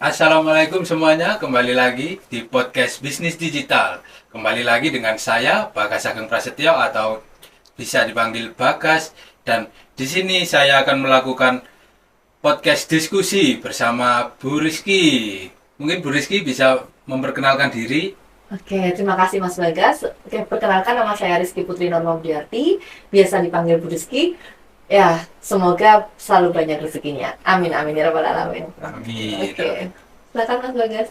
Assalamualaikum semuanya, kembali lagi di podcast Bisnis Digital. Kembali lagi dengan saya, Bagas Ageng Prasetyo atau bisa dipanggil Bagas. Dan di sini saya akan melakukan podcast diskusi bersama Bu Rizky. Mungkin Bu Rizky bisa memperkenalkan diri. Oke, terima kasih Mas Bagas. Oke, perkenalkan nama saya Rizky Putri Norma-Budiarti, biasa dipanggil Bu Rizky. Ya, semoga selalu banyak rezekinya. Amin, amin, ya rabbal alamin. Amin. Oke, silakan Mas Bagas.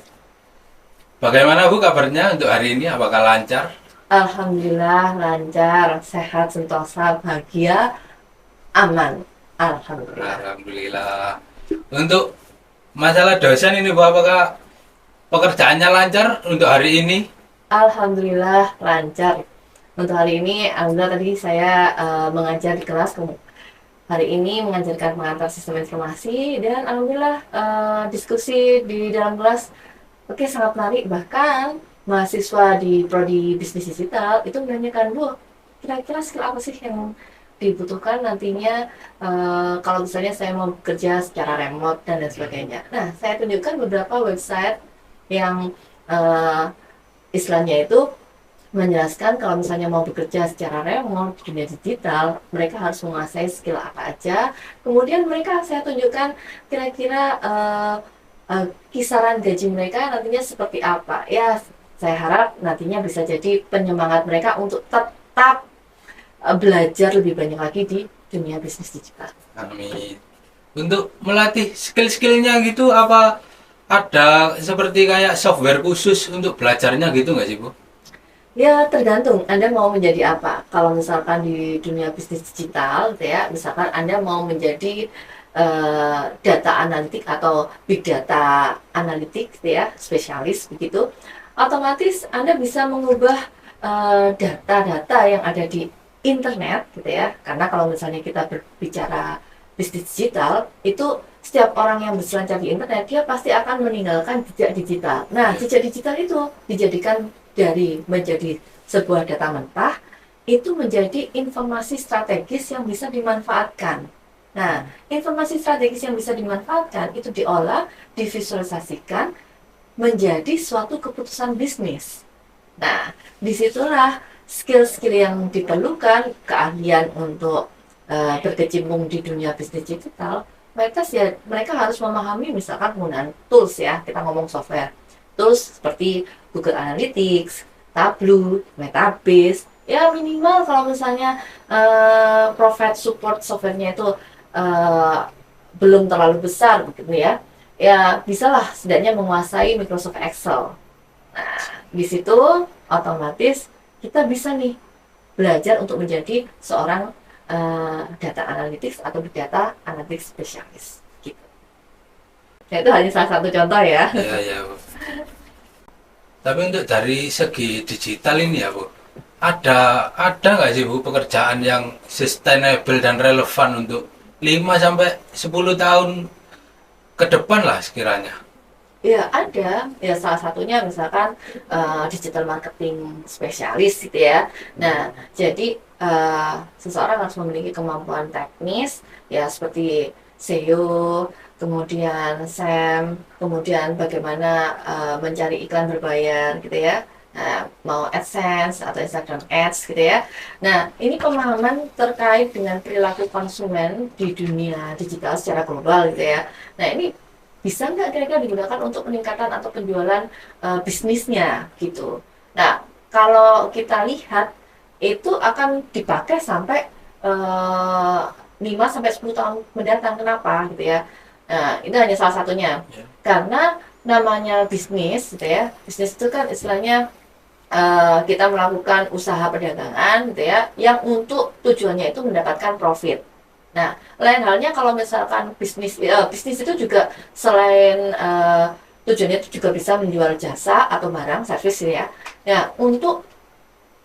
Bagaimana Bu kabarnya untuk hari ini? Apakah lancar? Alhamdulillah, lancar, sehat, sentosa, bahagia, aman. Alhamdulillah. Alhamdulillah. Untuk masalah dosen ini Bu, apakah pekerjaannya lancar untuk hari ini? Alhamdulillah, lancar. Untuk hari ini, alhamdulillah tadi saya mengajar di kelas. Hari ini mengajarkan pengantar sistem informasi dan alhamdulillah diskusi di dalam kelas oke sangat menarik, bahkan mahasiswa di prodi bisnis digital itu menanyakan, Bu, kira-kira skill apa sih yang dibutuhkan nantinya kalau misalnya saya mau bekerja secara remote dan lain sebagainya. Nah, saya tunjukkan beberapa website yang eh, istilahnya itu menjelaskan kalau misalnya mau bekerja secara remote di dunia digital, mereka harus menguasai skill apa aja. Kemudian mereka saya tunjukkan kira-kira kisaran gaji mereka nantinya seperti apa. Ya, saya harap nantinya bisa jadi penyemangat mereka untuk tetap belajar lebih banyak lagi di dunia bisnis digital. Amin. Untuk melatih skill-skillnya gitu, apa ada seperti kayak software khusus untuk belajarnya gitu nggak sih Bu? Ya, tergantung Anda mau menjadi apa. Kalau misalkan di dunia bisnis digital, gitu ya, misalkan Anda mau menjadi data analitik atau big data analitik, gitu ya, spesialis begitu, otomatis Anda bisa mengubah data-data yang ada di internet, gitu ya. Karena kalau misalnya kita berbicara bisnis digital, itu setiap orang yang berselancar di internet, dia pasti akan meninggalkan jejak digital. Nah, Ya. jejak digital itu dijadikan dari menjadi sebuah data mentah itu menjadi informasi strategis yang bisa dimanfaatkan. Nah, informasi strategis yang bisa dimanfaatkan itu diolah, divisualisasikan menjadi suatu keputusan bisnis. Nah, disitulah skill-skill yang diperlukan, keahlian untuk berkecimpung di dunia bisnis digital. Mereka harus memahami misalkan penggunaan tools ya, kita ngomong software. Tools seperti Google Analytics, Tableau, Metabase. Ya minimal kalau misalnya profit support softwarenya itu uh, belum terlalu besar begitu ya. Ya bisalah setidaknya menguasai Microsoft Excel. Nah, di situ otomatis kita bisa nih belajar untuk menjadi seorang data analytics atau big data analytics spesialis. Gitu. Ya, itu hanya salah satu contoh ya. Ya, ya Bu. Tapi untuk dari segi digital ini ya Bu, ada nggak sih Bu pekerjaan yang sustainable dan relevan untuk 5 sampai 10 tahun ke depan lah sekiranya? Ya ada, ya salah satunya misalkan digital marketing spesialis gitu ya. Nah, jadi seseorang harus memiliki kemampuan teknis ya seperti SEO, kemudian SEM, kemudian bagaimana mencari iklan berbayar gitu ya. Nah, mau AdSense atau Instagram Ads gitu ya. Nah, ini pemahaman terkait dengan perilaku konsumen di dunia digital secara global gitu ya. Nah, ini bisa nggak kira-kira digunakan untuk peningkatan atau penjualan bisnisnya gitu. Nah, kalau kita lihat itu akan dipakai sampai 5 sampai 10 tahun mendatang. Kenapa gitu ya? Nah, itu hanya salah satunya. Ya. Karena namanya bisnis gitu ya. Bisnis itu kan istilahnya kita melakukan usaha perdagangan gitu ya yang untuk tujuannya itu mendapatkan profit. Nah, lain halnya kalau misalkan bisnis itu juga selain tujuannya itu juga bisa menjual jasa atau barang servis ya. Ya, untuk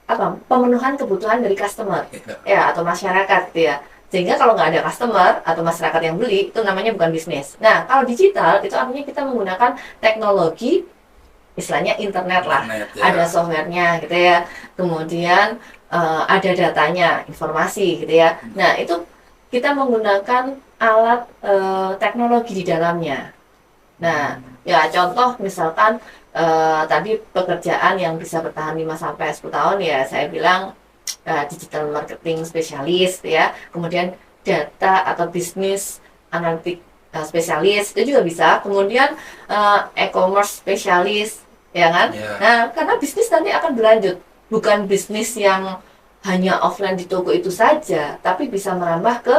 apa? Pemenuhan kebutuhan dari customer ya atau masyarakat gitu ya. Sehingga kalau nggak ada customer atau masyarakat yang beli, itu namanya bukan bisnis. Nah, kalau digital itu artinya kita menggunakan teknologi istilahnya internet lah, Internet ada ya. softwarenya gitu ya, kemudian ada datanya, informasi gitu ya. Nah itu kita menggunakan alat teknologi di dalamnya. Nah Ya contoh misalkan tadi pekerjaan yang bisa bertahan 5 sampai 10 tahun ya saya bilang digital marketing spesialis ya, kemudian data atau bisnis analitik spesialis itu juga bisa, kemudian e-commerce spesialis ya kan. Ya. Nah karena bisnis nanti akan berlanjut, bukan bisnis yang hanya offline di toko itu saja, tapi bisa merambah ke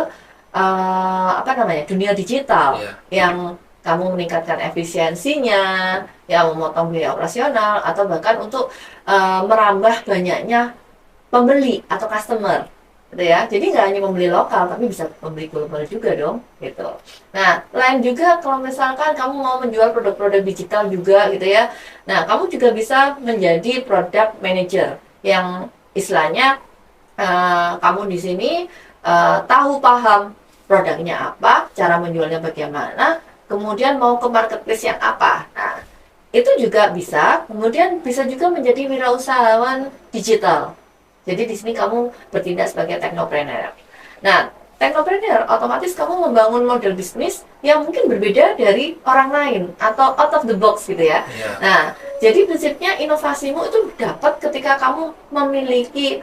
dunia digital Ya. yang kamu meningkatkan efisiensinya, yang memotong biaya operasional, atau bahkan untuk merambah banyaknya pembeli atau customer, gitu ya. Jadi nggak hanya pembeli lokal, tapi bisa pembeli global juga dong, gitu. Nah, lain juga kalau misalkan kamu mau menjual produk-produk digital juga, gitu ya. Nah, kamu juga bisa menjadi product manager yang istilahnya kamu di sini tahu paham produknya apa, cara menjualnya bagaimana, kemudian mau ke marketplace yang apa. Nah, itu juga bisa. Kemudian bisa juga menjadi wirausahawan digital. Jadi di sini kamu bertindak sebagai technopreneur. Nah, technopreneur otomatis kamu membangun model bisnis yang mungkin berbeda dari orang lain atau out of the box gitu ya. Ya. Nah, jadi prinsipnya inovasimu itu dapat ketika kamu memiliki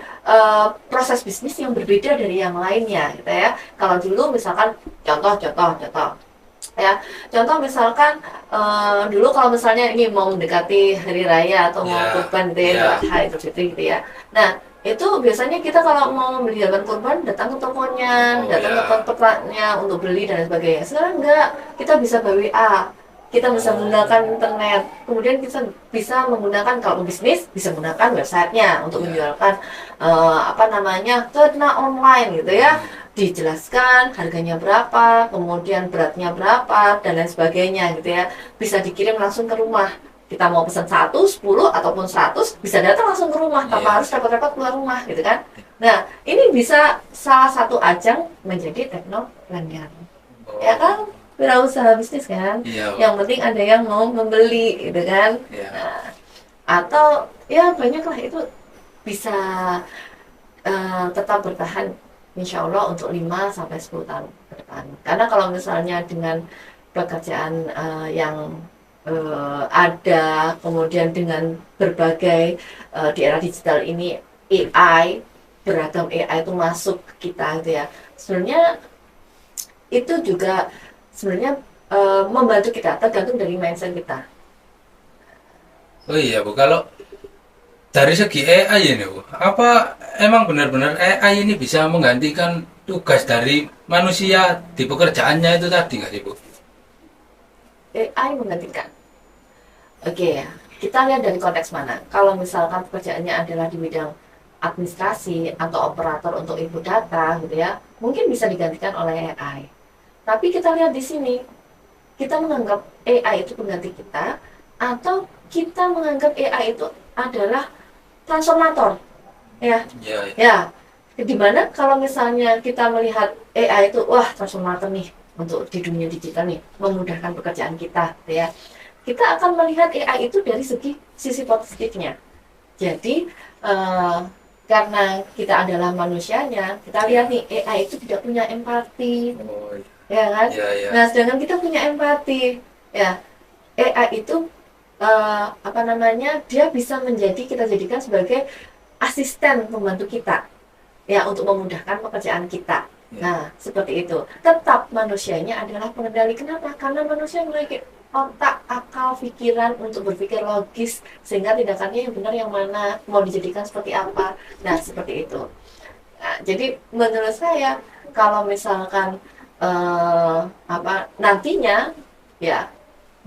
proses bisnis yang berbeda dari yang lainnya gitu ya. Kalau dulu misalkan contoh ya, contoh misalkan dulu kalau misalnya ini mau mendekati hari raya atau mau kurban gitu ya, Idul Adha, Idul Fitri gitu ya. Nah, itu biasanya kita kalau mau membeli hewan kurban datang ke tokonya, datang ke tempatnya untuk beli dan sebagainya. Sekarang enggak, kita bisa by WA, kita bisa menggunakan internet, kemudian kita bisa menggunakan, kalau bisnis bisa menggunakan websitenya untuk menjualkan karena online gitu ya, dijelaskan harganya berapa, kemudian beratnya berapa dan lain sebagainya gitu ya, bisa dikirim langsung ke rumah. Kita mau pesan 1, 10, ataupun 100 bisa datang langsung ke rumah tanpa harus repot-repot keluar rumah gitu kan. Nah, ini bisa salah satu ajang menjadi technopreneur. Ya kan? Wirausaha bisnis kan. Yang penting ada yang mau membeli gitu kan. Nah, atau ya banyaklah itu bisa tetap bertahan insya Allah untuk 5 sampai 10 tahun ke depan. Karena kalau misalnya dengan pekerjaan yang ada, kemudian dengan berbagai di era digital ini AI, beragam AI itu masuk ke kita gitu ya. Sebenarnya itu juga sebenarnya membantu kita, tergantung dari mindset kita. Oh iya Bu, kalau dari segi AI ini Bu, apa emang benar-benar AI ini bisa menggantikan tugas dari manusia di pekerjaannya itu tadi nggak sih Bu? AI menggantikan. Oke ya, kita lihat dari konteks mana. Kalau misalkan pekerjaannya adalah di bidang administrasi atau operator untuk input data gitu ya, mungkin bisa digantikan oleh AI. Tapi kita lihat di sini, kita menganggap AI itu pengganti kita, atau kita menganggap AI itu adalah transformator. Ya. Dimana kalau misalnya kita melihat AI itu, wah transformator nih untuk di dunia digital nih, memudahkan pekerjaan kita, ya. Kita akan melihat AI itu dari sisi positifnya. Jadi karena kita adalah manusianya, kita lihat nih AI itu tidak punya empati, ya kan? Nah, sedangkan kita punya empati, ya. AI itu dia bisa kita jadikan sebagai asisten pembantu kita, ya, untuk memudahkan pekerjaan kita. Nah, seperti itu. Tetap manusianya adalah pengendali. Kenapa? Karena manusia memiliki otak, akal, pikiran untuk berpikir logis, sehingga tindakannya yang benar yang mana, mau dijadikan seperti apa. Nah, seperti itu. Nah, jadi menurut saya kalau misalkan nantinya ya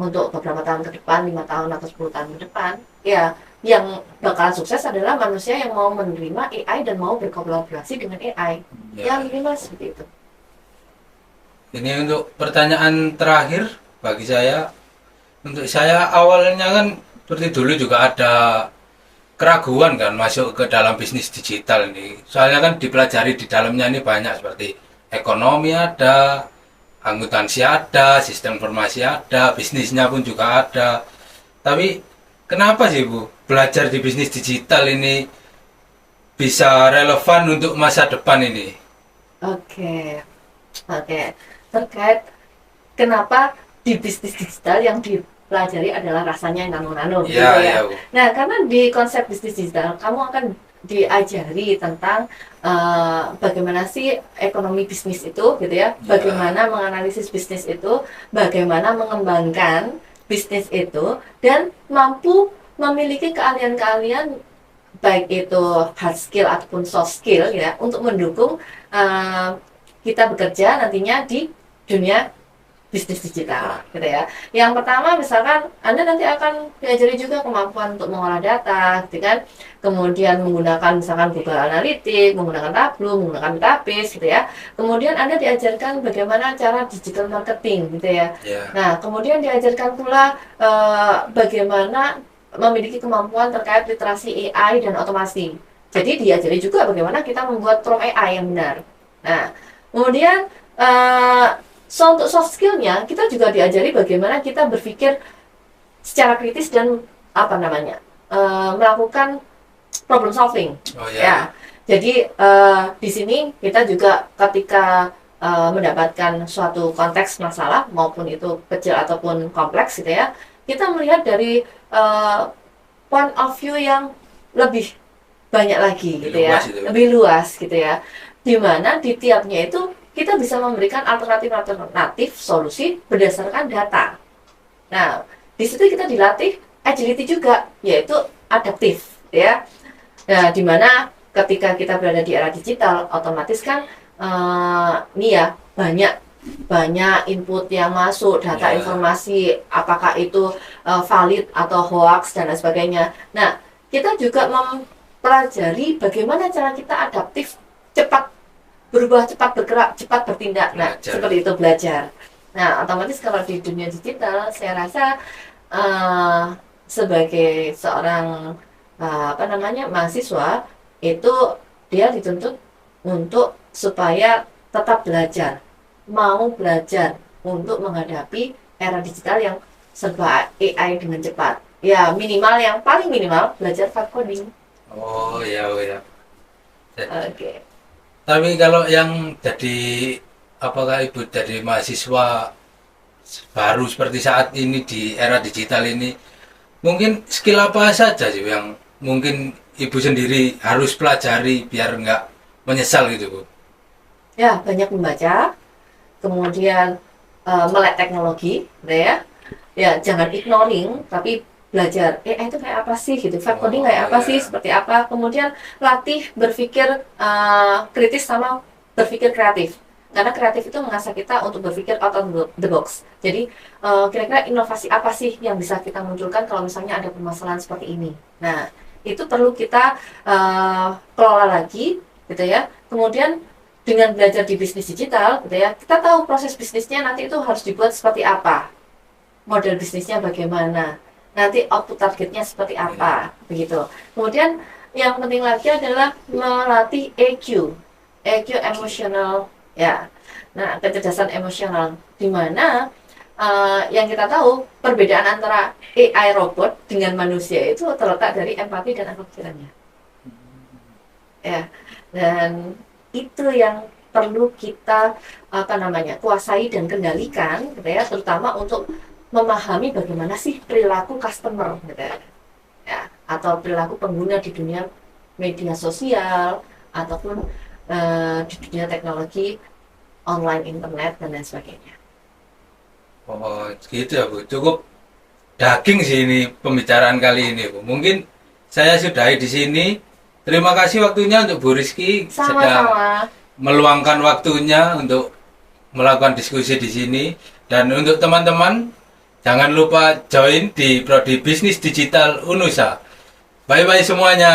untuk beberapa tahun ke depan, 5 tahun atau 10 tahun ke depan, ya yang bakalan sukses adalah manusia yang mau menerima AI dan mau berkolaborasi dengan AI. Ya minimal seperti itu. Ini untuk pertanyaan terakhir bagi saya. Untuk saya awalnya kan seperti dulu juga ada keraguan kan masuk ke dalam bisnis digital ini. Soalnya kan dipelajari di dalamnya ini banyak seperti ekonomi ada, akuntansi ada, sistem informasi ada, bisnisnya pun juga ada. Tapi kenapa sih Bu, belajar di bisnis digital ini bisa relevan untuk masa depan ini? Oke. Terkait kenapa di bisnis digital yang pelajari adalah rasanya yang nano-nano gitu Ya, ya. ya, Bu. Nah, karena di konsep bisnis digital kamu akan diajari tentang bagaimana sih ekonomi bisnis itu gitu ya, bagaimana menganalisis bisnis itu, bagaimana mengembangkan bisnis itu, dan mampu memiliki keahlian-keahlian baik itu hard skill ataupun soft skill ya untuk mendukung kita bekerja nantinya di dunia bisnis digital gitu ya. Yang pertama misalkan Anda nanti akan diajari juga kemampuan untuk mengolah data gitu kan. Kemudian menggunakan misalkan Google Analytics, menggunakan Tableau, menggunakan database gitu ya. Kemudian Anda diajarkan bagaimana cara digital marketing gitu ya. Nah, kemudian diajarkan pula bagaimana memiliki kemampuan terkait literasi AI dan otomasi. Jadi diajari juga bagaimana kita membuat prompt AI yang benar. Nah, kemudian so untuk soft skillnya kita juga diajari bagaimana kita berpikir secara kritis dan melakukan problem solving. Ya, jadi di sini kita juga ketika mendapatkan suatu konteks masalah maupun itu kecil ataupun kompleks gitu ya, kita melihat dari point of view yang lebih banyak lagi gitu ya, lebih luas gitu ya, dimana di tiapnya itu kita bisa memberikan alternatif solusi berdasarkan data. Nah, di situ kita dilatih agility juga, yaitu adaptif, ya. Nah, dimana ketika kita berada di era digital, otomatis kan banyak input yang masuk, data informasi, apakah itu valid atau hoax dan lain sebagainya. Nah, kita juga mempelajari bagaimana cara kita adaptif, cepat berubah, cepat bergerak, cepat bertindak. Nah, seperti itu belajar. Nah, otomatis kalau di dunia digital, saya rasa sebagai seorang mahasiswa itu dia dituntut untuk supaya tetap belajar, mau belajar untuk menghadapi era digital yang serba AI dengan cepat. Ya, yang paling minimal belajar coding. Oh ya, ya. Oke. Tapi kalau yang apakah Ibu jadi mahasiswa baru seperti saat ini di era digital ini, mungkin skill apa saja sih yang mungkin Ibu sendiri harus pelajari biar nggak menyesal gitu, Bu? Ya, banyak membaca, kemudian melek teknologi, gitu ya. Ya, jangan ignoring, tapi belajar itu kayak apa sih gitu, coding kayak apa sih, seperti apa, kemudian latih berpikir kritis sama berpikir kreatif, karena kreatif itu mengasah kita untuk berpikir out of the box. Jadi kira-kira inovasi apa sih yang bisa kita munculkan kalau misalnya ada permasalahan seperti ini. Nah, itu perlu kita kelola lagi gitu ya. Kemudian dengan belajar di bisnis digital gitu ya, kita tahu proses bisnisnya nanti itu harus dibuat seperti apa, model bisnisnya bagaimana, nanti output targetnya seperti apa, begitu. Kemudian yang penting lagi adalah melatih EQ emosional, ya. Nah, kecerdasan emosional, di mana yang kita tahu perbedaan antara AI robot dengan manusia itu terletak dari empati dan akal pikirannya, ya. Dan itu yang perlu kita kuasai dan kendalikan, gitu ya, terutama untuk memahami bagaimana sih perilaku customer gitu ya, atau perilaku pengguna di dunia media sosial ataupun di dunia teknologi online, internet dan lain sebagainya. Oh gitu ya, Bu. Cukup daging sih ini pembicaraan kali ini, Bu. Mungkin saya sudahi di sini. Terima kasih waktunya untuk Bu Rizky. Sama-sama. Meluangkan waktunya untuk melakukan diskusi di sini. Dan untuk teman-teman, jangan lupa join di Prodi Bisnis Digital UNUSA. Bye-bye semuanya.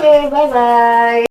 Oke, bye-bye.